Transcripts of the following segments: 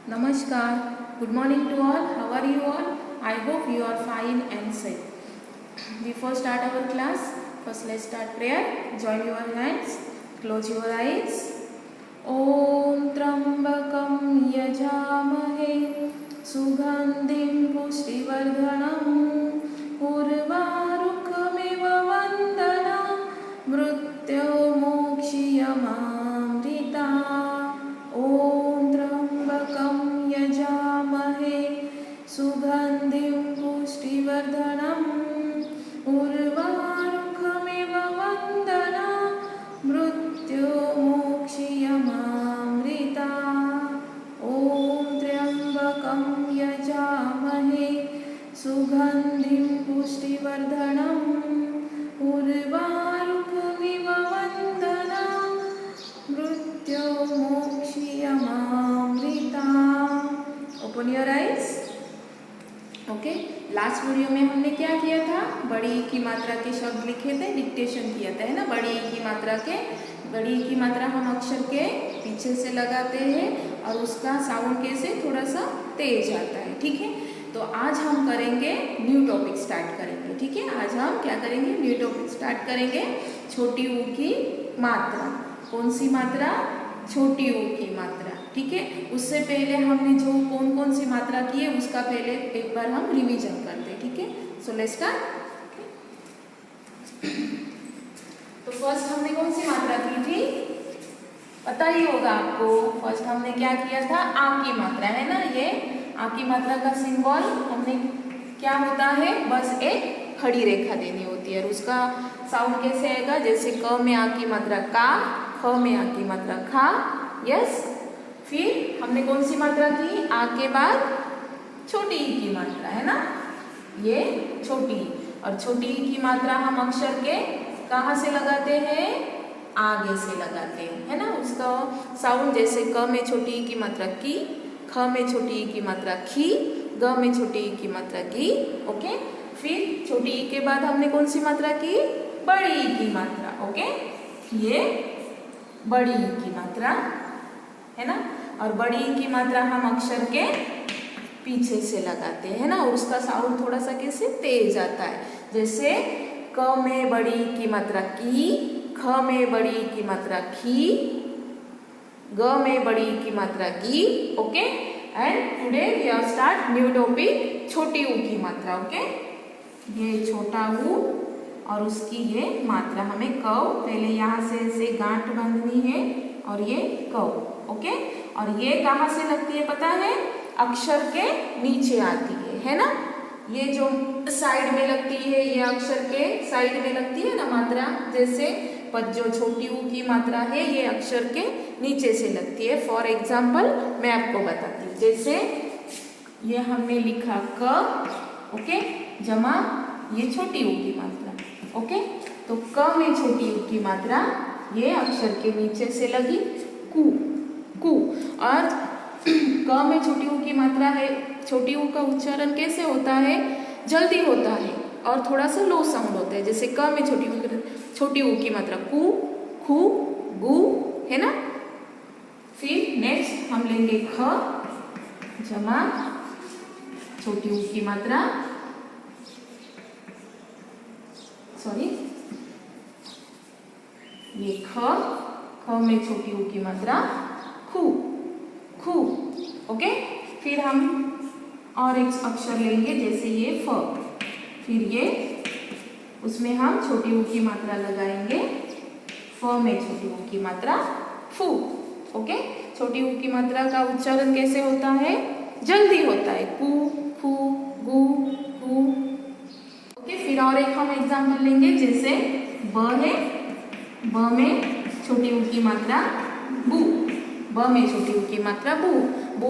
Namaskar. Good morning to all. How are you all? I hope you are fine and safe. Before start our class, first let's start prayer. Join your hands. Close your eyes. Om Trambakam Yajamahe Sugandhim Pushtivardhanam Urvarukamiva Vandanam Mrityo Mokshiyamamrita. Om Trambakam Yajamahe Sugandhim Pushtivardhanam Urvarukamiva Vandanam Mrityo Mokshiyamamrita. Om Trambakam Yajamahe Sugandhim Pushtivardhanam Urvarukamiva Vandanam Mrityo Mokshiyamamrita. Open your eyes. Okay last video में हमने क्या किया था, बड़ी ई की मात्रा के शब्द लिखे थे, डिक्टेशन किया था, है ना। बड़ी ई की मात्रा हम अक्षर के पीछे से लगाते हैं और उसका साउंड कैसे थोड़ा सा तेज आता है, ठीक है। तो आज हम करेंगे न्यू टॉपिक स्टार्ट करेंगे, ठीक है। आज हम क्या करेंगे, न्यू टॉपिक स्टार्ट करेंगे। छोटी ऊ की मात्रा, कौन सी मात्रा, छोटी ऊ की मात्रा, ठीक है। उससे पहले हमने जो कौन कौन सी मात्रा की है उसका पहले एक बार हम रिवीजन करते हैं, ठीक है। So let's start. तो फर्स्ट हमने कौन सी मात्रा की थी, पता ही होगा आपको। फर्स्ट हमने क्या किया था, आ की मात्रा, है ना। ये आ की मात्रा का सिंबल हमने क्या होता है, बस एक खड़ी रेखा देनी होती है और उसका साउंड कैसे आएगा, जैसे क में आ की मात्रा का, ख में आ की मात्रा खा, यस। फिर हमने कौन सी मात्रा की, आ के बाद छोटी ई की मात्रा, है ना, ये छोटी। और छोटी ई की मात्रा हम अक्षर के कहाँ से लगाते हैं, आगे से लगाते हैं, है ना। उसका साउंड जैसे क में छोटी ई की मात्रा की, ख में छोटी ई की मात्रा खी, ग में छोटी ई की मात्रा गी, ओके। फिर छोटी ई के बाद हमने कौन सी मात्रा की, बड़ी ई की मात्रा, ओके। ये बड़ी ई की मात्रा, है ना। और बड़ी ई की मात्रा हम अक्षर के पीछे से लगाते हैं, ना। उसका साउंड थोड़ा सा कैसे तेज आता है, जैसे क में बड़ी ई की मात्रा की, ख में बड़ी ई की मात्रा खी, ग में बड़ी ई की मात्रा गी, okay. And today we are start new topic, छोटी ऊ की मात्रा, ओके। ये छोटा ऊ और उसकी ये मात्रा हमें कव, पहले यहाँ से ऐसे गांठ बांधनी है और ये कव, ओके। और ये कहाँ से लगती है पता है, अक्षर के नीचे आती है ना। ये जो साइड में लगती है, ये अक्षर के साइड में लगती है ना मात्रा, जैसे पर जो छोटी ऊ की मात्रा है ये अक्षर के नीचे से लगती है। फॉर एग्जाम्पल मैं आपको बताती हूँ, जैसे ये हमने लिखा क, ओके, जमा ये छोटी ऊ की मात्रा, ओके। तो क में छोटी ऊ की मात्रा ये अक्षर के नीचे से लगी, कु, कु। और क में छोटी ऊ की मात्रा है, छोटी ऊ का उच्चारण कैसे होता है, जल्दी होता है और थोड़ा सा लो साउंड होता है, जैसे क में छोटी ऊ की मात्रा कु, खु, गु, है ना। फिर नेक्स्ट हम लेंगे ख, जमा छोटी ऊ की मात्रा, सॉरी, ये ख में छोटी ऊ की मात्रा खु, खु, ओके। फिर हम और एक अक्षर लेंगे, जैसे ये फ, फिर ये उसमें हम छोटी ऊ की मात्रा लगाएंगे, फ में छोटी ऊ की मात्रा फू, ओके। छोटी ऊ की मात्रा का उच्चारण कैसे होता है, जल्दी होता है, कु, खु, गु, कु, ओके। फिर और एक हम एग्जाम्पल लेंगे, जैसे ब है, ब में छोटी ऊ की मात्रा बू, ब में छोटी ऊ की मात्रा बू, बू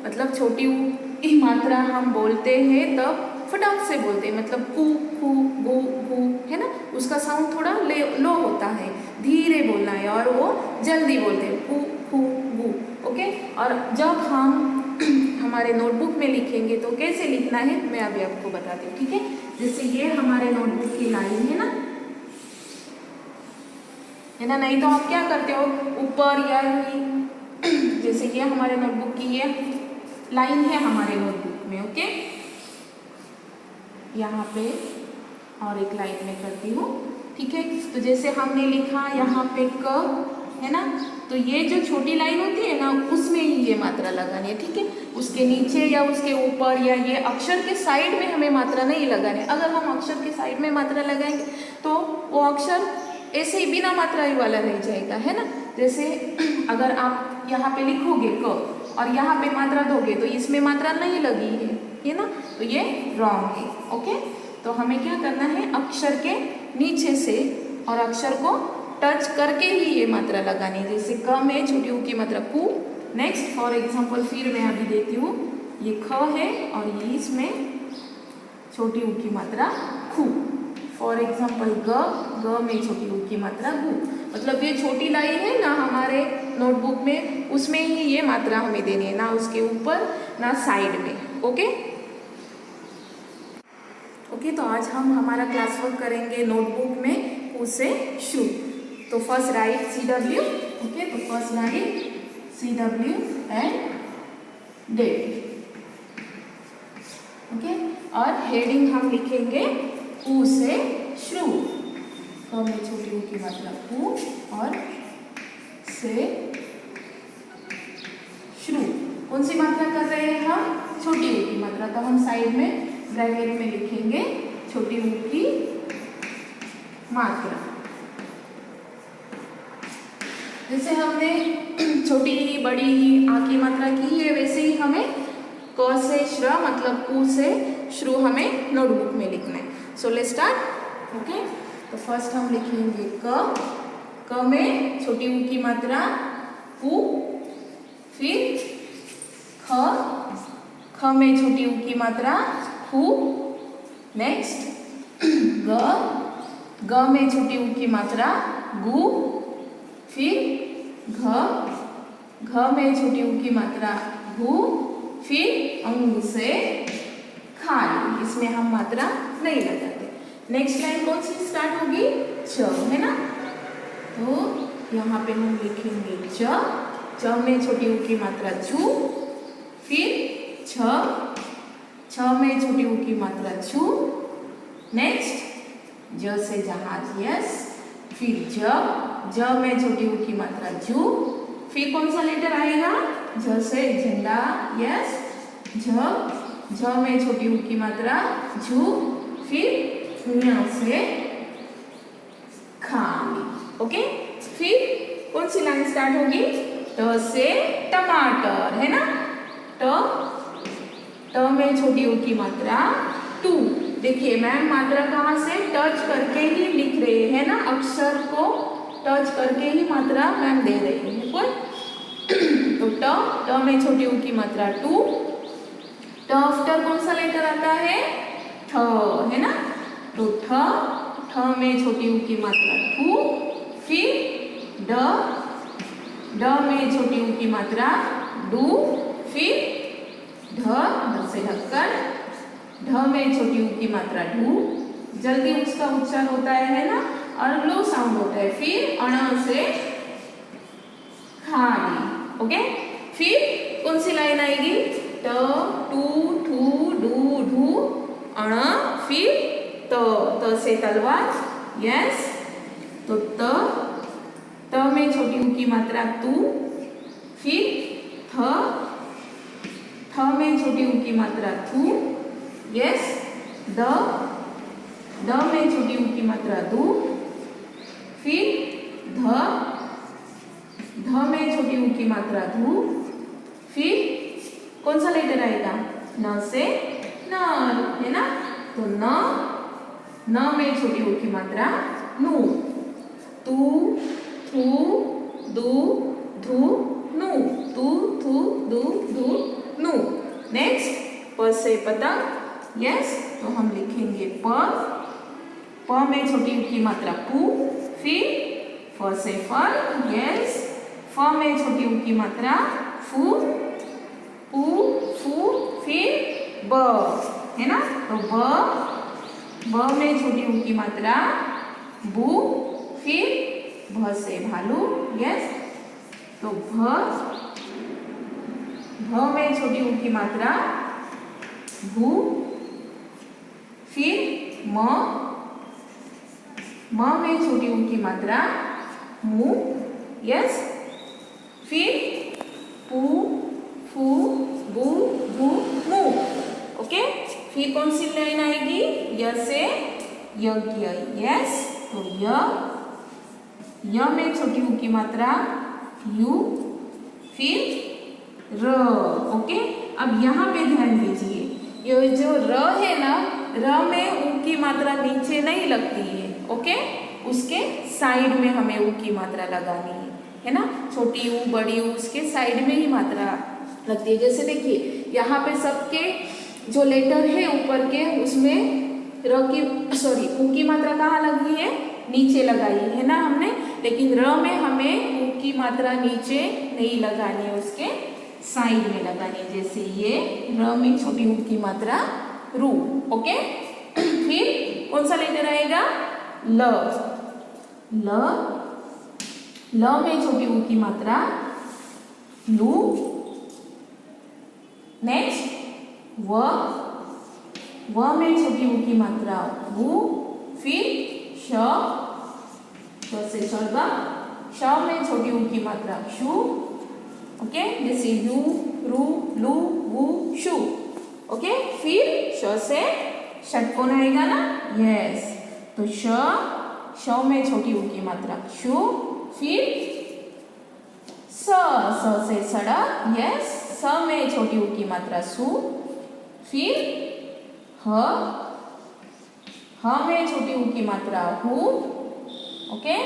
मतलब छोटी ऊ की मात्रा हम बोलते हैं तब फटाक से बोलते हैं, मतलब कु, खु, गु, गु, है ना। उसका साउंड थोड़ा लो होता है, धीरे बोलना है और वो जल्दी बोलते हैं, कु, खु, गु, ओके। और जब हम हमारे नोटबुक में लिखेंगे तो कैसे लिखना है मैं अभी आपको बताती हूँ, ठीक है। जैसे ये हमारे नोटबुक की लाइन है ना, है ना। नहीं तो आप क्या करते हो ऊपर या जैसे ये हमारे नोटबुक की ये लाइन है हमारे नोटबुक में। ओके, यहाँ पे और एक लाइन में करती हूँ, ठीक है। तो जैसे हमने लिखा यहाँ पे क है ना, तो ये जो छोटी लाइन होती है ना उसमें ही ये मात्रा लगानी है, ठीक है। उसके नीचे या उसके ऊपर या ये अक्षर के साइड में हमें मात्रा नहीं लगानी है। अगर हम अक्षर के साइड में मात्रा लगाएंगे तो वो अक्षर ऐसे ही बिना मात्रा वाला रह जाएगा, है ना। जैसे अगर आप यहाँ पे लिखोगे क और यहाँ पे मात्रा दोगे तो इसमें मात्रा नहीं लगी है ना, तो ये रॉन्ग है। ओके, तो हमें क्या करना है, अक्षर के नीचे से और अक्षर को टच करके ही ये मात्रा लगानी है। जैसे क में छोटी ऊ की मात्रा कु। नेक्स्ट फॉर एग्जांपल फिर मैं अभी देती हूँ, ये ख है और ये इसमें छोटी ऊ की मात्रा खु। फॉर एग्जांपल ग में छोटी ऊ की मात्रा गु। मतलब ये छोटी लाइन है ना हमारे नोटबुक में, उसमें ही ये मात्रा हमें देनी है, ना उसके ऊपर ना साइड में। ओके, तो आज हम हमारा क्लास वर्क करेंगे नोटबुक में उ से शु। तो फर्स्ट राइट CW। ओके, तो first write CW and date. Okay, और हेडिंग हम लिखेंगे उ से श्रु। क में छोटी ऊ की मात्रा उ और से श्रु। कौन सी मात्रा कर रहे हैं हम, छोटी ऊ की मात्रा। तो हम साइड में ब्रैकेट में लिखेंगे छोटी ऊ की मात्रा। जैसे हमने छोटी ही बड़ी ही आ की मात्रा की है, वैसे ही हमें क से श्र मतलब कु से श्रु हमें नोटबुक में लिखना है। So let's start. ओके, तो फर्स्ट हम लिखेंगे क में छोटी ऊ की मात्रा कु, फिर ख में छोटी ऊ की मात्रा खु। नेक्स्ट ग में छोटी ऊ की मात्रा गु, फिर घ में छोटी ऊ की मात्रा घु, फिर अंग से खाली। इसमें हम मात्रा नहीं लगाते। नेक्स्ट लाइन कौन सी स्टार्ट होगी, च, है ना। तो यहाँ पे हम लिखेंगे च में छोटी ऊ की मात्रा चू, फिर छ में छोटी ऊ की मात्रा छू। नेक्स्ट ज से जहाज, यस। फिर ज में छोटी ऊ की मात्रा जू, फिर कौन सा लेटर आएगा, झ से झंडा, यस। झ में छोटी ऊ की मात्रा झू, फिर ञ से खाली। ओके, फिर कौन सी लाइन स्टार्ट होगी, ट से टमाटर, है ना। ट में छोटी ऊ की मात्रा टू। देखिए मैम मात्रा कहाँ से, टच करके ही लिख रहे हैं ना, अक्षर को टच करके ही मात्रा मैम दे रही है। तो ट में छोटी ऊ की मात्रा टू। ट आफ्टर कौन सा लेटर आता है, ठ, है ना। तो ठ में छोटी ऊ की मात्रा ठू, फिर ड में छोटी ऊ की मात्रा डू, फिर ढ से ढक्कन, ढ में छोटी ऊ की मात्रा ढू। जल्दी उसका उच्चारण होता है ना, और लो साउंड होता है। फिर अण से खाली। ओके, फिर कौन सी लाइन आएगी, ट टू ठू डू ढू अण, फिर त से तलवार, यस। तो त में छोटी ऊ की मात्रा तू, फिर थ में छोटी ऊ की मात्रा थू, यस। द में छोटी ऊ की मात्रा दू, फिर ध में छोटी ऊ की मात्रा धू, फिर कौन सा लेटर आएगा, न से नर, है ना। तो न में छोटी ऊ की मात्रा नू। तू थू दू धू नू, तू थू दू धू नू। नेक्स्ट प से पतंग, यस। तो हम लिखेंगे प में छोटी ऊ की मात्रा पू, फिर फ से फल, यस। फ में छोटी ऊ की मात्रा फू, पू फू, फिर ब, है ना। तो ब में छोटी ऊ की मात्रा बू, फिर भ से भालू, यस। तो भ में छोटी ऊ की मात्रा भू, फिर म में छोटी ऊ की मात्रा मु, यस, फिर पू, फू, बू, भू, मु, ओके। फिर कौन सी लाइन आएगी? य से यज्ञ, यस। तो य में छोटी ऊ की मात्रा यू, फिर र, ओके। अब यहाँ पे ध्यान दीजिए, ये जो र है ना, र में ऊ की मात्रा नीचे नहीं लगती है, ओके। उसके साइड में हमें ऊ की मात्रा लगानी है ना। छोटी ऊ, बड़ी ऊ, उसके साइड में ही मात्रा लगती है। जैसे देखिए यहाँ पे सबके जो लेटर है ऊपर के, उसमें र की ऊ की मात्रा कहाँ लगी है? नीचे लगाई है ना हमने। लेकिन र में हमें ऊ की मात्रा नीचे नहीं लगानी है, उसके साइड में लगानी है। जैसे ये र में छोटी ऊ की मात्रा रू, ओके। फिर कौन सा लेटर आएगा? ल, ल में छोटी ऊ की मात्रा लू, नेक्स्ट व में छोटी ऊ की मात्रा वू, फिर श से शर्बा, श में छोटी ऊ की मात्रा शू, ओके। जैसे यू, रू, लू, वू, शू, ओके। फिर श से षटकोण आएगा ना, यस। तो श में छोटी ऊ की मात्रा शू, फिर स से सड़क, यस। स में छोटी ऊ की मात्रा सु, फिर ह में छोटी ऊ की मात्रा हु, ओके।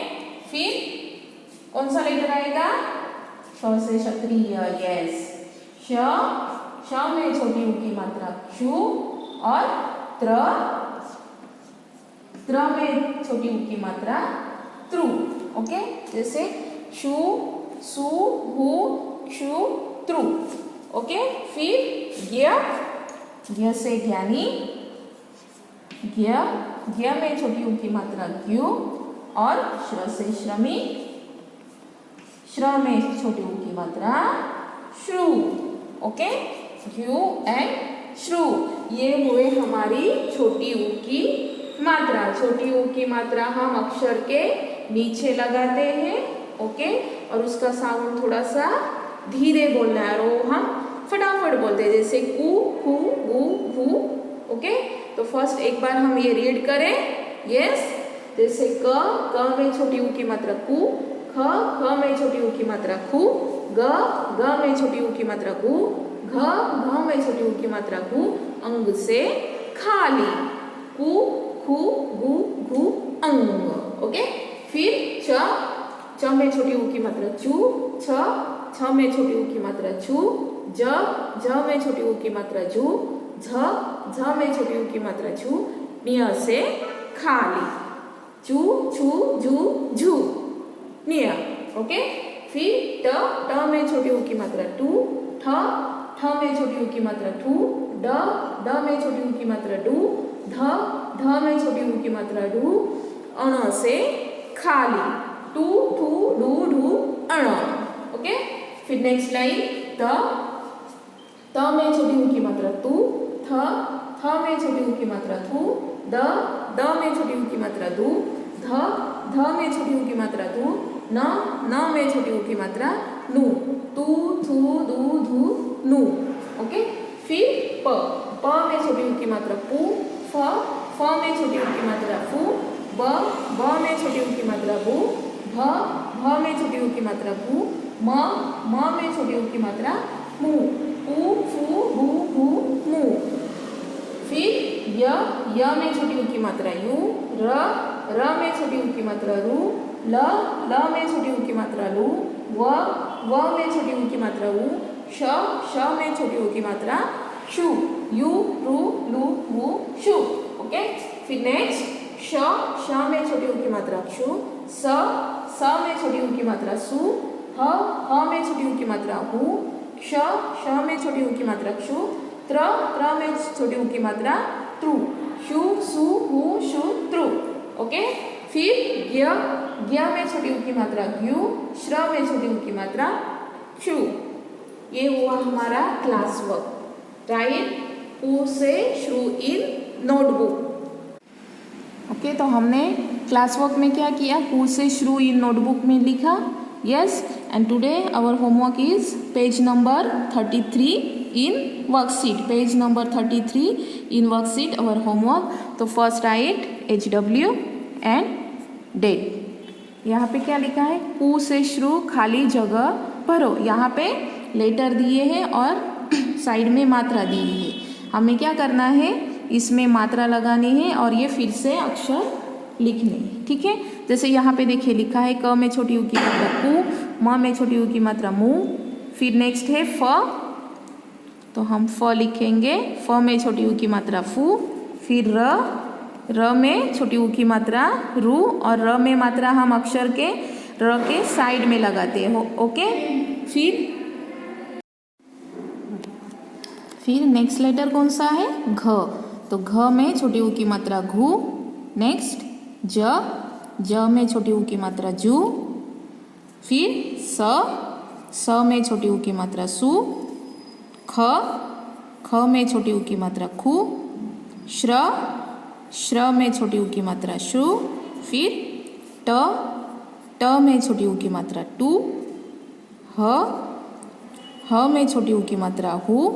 फिर कौन सा लेटर आएगा? श से क्षत्रिय, यस। श में छोटी ऊ की मात्रा क्षु, और त्र में छोटी ऊ की मात्रा त्रु, ओके। जैसे शु, सु, हु, क्षु, त्रु, ओके। फिर ज्ञ से ज्ञानी, ज्ञ में छोटी ऊ की मात्रा ज्ञु, और श्र से श्रमी, श्र में छोटी ऊ की मात्रा श्रु, ओके। ज्ञु एंड श्रु, ये हुए हमारी छोटी ऊ की मात्रा। छोटी ऊ की मात्रा हम अक्षर के नीचे लगाते हैं, ओके। और उसका साउंड थोड़ा सा धीरे बोलना है, और वो हम फटाफट बोलते हैं, जैसे कु, खु, गु, भू, ओके। तो फर्स्ट एक बार हम ये रीड करें, यस। जैसे क में छोटी ऊ की मात्रा कु, ख में छोटी ऊ की मात्रा खु, ग में छोटी ऊ की मात्रा गु, घ में छोटी ऊ की मात्रा गु, अंग से खाली, कु, खु, गु, घु, अंग, ओके। फिर च में छोटी ऊ की मात्रा चू, छ में छोटी ऊ की मात्रा छू, ज में छोटी ऊ की मात्रा जू, झ में छोटी ऊ की मात्रा छू, न्य से खाली, चू, छू, जू, झू, न्य, ओके। फिर ट में छोटी ऊ की मात्रा टू, ठ में छोटी ऊ की मात्रा ठू, ड में छोटी ऊ की मात्रा डू, ध में छोटी ऊ की मात्रा डू, अण से खाली, टू, ठू, डू, ढू, अण, ओके। फिर नेक्स्ट लाइन त में छोटी ऊ की मात्रा तू, थ में छोटी ऊ की मात्रा थू, द में छोटी ऊ की मात्रा दू, ध में छोटी ऊ की मात्रा दू, न में छोटी ऊ की मात्रा नू, तू, थू, दू, धू, नू, ओके। फिर प में छोटी ऊ की मात्रा पू, फ में छोटी ऊ की मात्रा फू, ब में छोटी ऊ की मात्रा बू, भ में छोटी ऊ की मात्रा भू, म में छोटी ऊ की मात्रा मू, पू, फू, भू, भू, मू। फिर य में छोटी ऊ की मात्रा यू, र में छोटी ऊ की मात्रा रू, ल में छोटी ऊ की मात्रा लू, व में छोटी ऊ की मात्रा ऊ, श में छोटी ऊ की मात्रा शू, यू, रू, लू, वू, शू, ओके। फिर नेक्स्ट श में छोटी ऊ की मात्रा क्षु, स में छोटी ऊ की मात्रा सु, ह में छोटी ऊ की मात्रा हु, श में छोटी ऊ की मात्रा क्षु, त्र में छोटी ऊ की मात्रा त्रु, शु, सु, हु, शु, त्रु, ओके। फिर ज्ञ में छोटी ऊ की मात्रा ज्ञु, श्र में छोटी ऊ की मात्रा क्षु, ये हुआ हमारा क्लास वर्क। राइट कू से शुरू इन नोटबुक। ओके, तो हमने क्लास वर्क में क्या किया, कू से शुरू इन नोटबुक में लिखा। Yes, and today our homework is page number 33 in worksheet. Page number 33 in worksheet our homework. तो first write HW and date. यहाँ पे क्या लिखा है, कू से शुरू खाली जगह भरो। यहाँ पे लेटर दिए हैं और साइड में मात्रा दी है। हमें क्या करना है, इसमें मात्रा लगानी है और ये फिर से अक्षर लिखने हैं। ठीक है, जैसे यहाँ पे देखिए लिखा है क में छोटी ऊ की मात्रा कू, म में छोटी ऊ की मात्रा मु, फिर नेक्स्ट है फ, तो हम फ लिखेंगे, फ में छोटी ऊ की मात्रा फू, फिर र में छोटी ऊ की मात्रा रू, और र में मात्रा हम अक्षर के र के साइड में लगाते हैं। ओके, फिर नेक्स्ट लेटर कौन सा है, घ, तो घ में छोटी ऊ की मात्रा घू, नेक्स्ट ज में छोटी ऊ की मात्रा जू, फिर स में छोटी ऊ की मात्रा सू, ख में छोटी ऊ की मात्रा खू, श्र में छोटी ऊ की मात्रा शु, फिर ट में छोटी ऊ की मात्रा टू, ह में छोटी ऊ की मात्रा हु,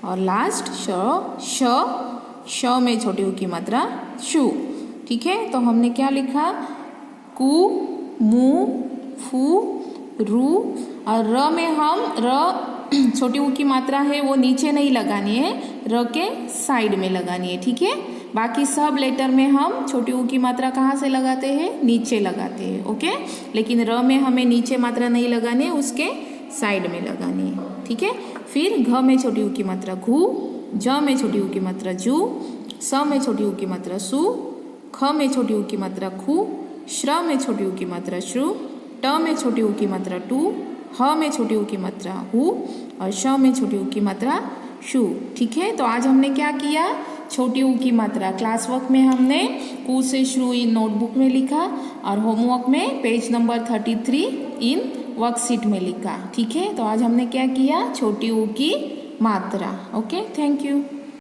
और लास्ट श में छोटी ऊ की मात्रा शु। ठीक है, तो हमने क्या लिखा, कु, मु, फू, रू, और र में हम छोटी ऊ की मात्रा है वो नीचे नहीं लगानी है, र के साइड में लगानी है। ठीक है, बाकी सब लेटर में हम छोटी ऊ की मात्रा कहाँ से लगाते हैं, नीचे लगाते हैं। ओके, लेकिन र में हमें नीचे मात्रा नहीं लगानी है, उसके साइड में लगानी है। ठीक है, फिर घ में छोटी ऊ की मात्रा घू, ज में छोटी ऊ की मात्रा जू, स में छोटी ऊ की मात्रा सु, ख में छोटी ऊ की मात्रा खू, श्र में छोटी ऊ की मात्रा श्रु, ट में छोटी ऊ की मात्रा टू, ह में छोटी ऊ की मात्रा हु, और श में छोटी ऊ की मात्रा शु। ठीक है, तो आज हमने क्या किया, छोटी ऊ की मात्रा क्लास वर्क में हमने कू से शुरू इन नोटबुक में लिखा, और होमवर्क में पेज नंबर 33 इन वर्कशीट में लिखा। ठीक है, तो आज हमने क्या किया, छोटी ऊ की मात्रा। Okay, thank you.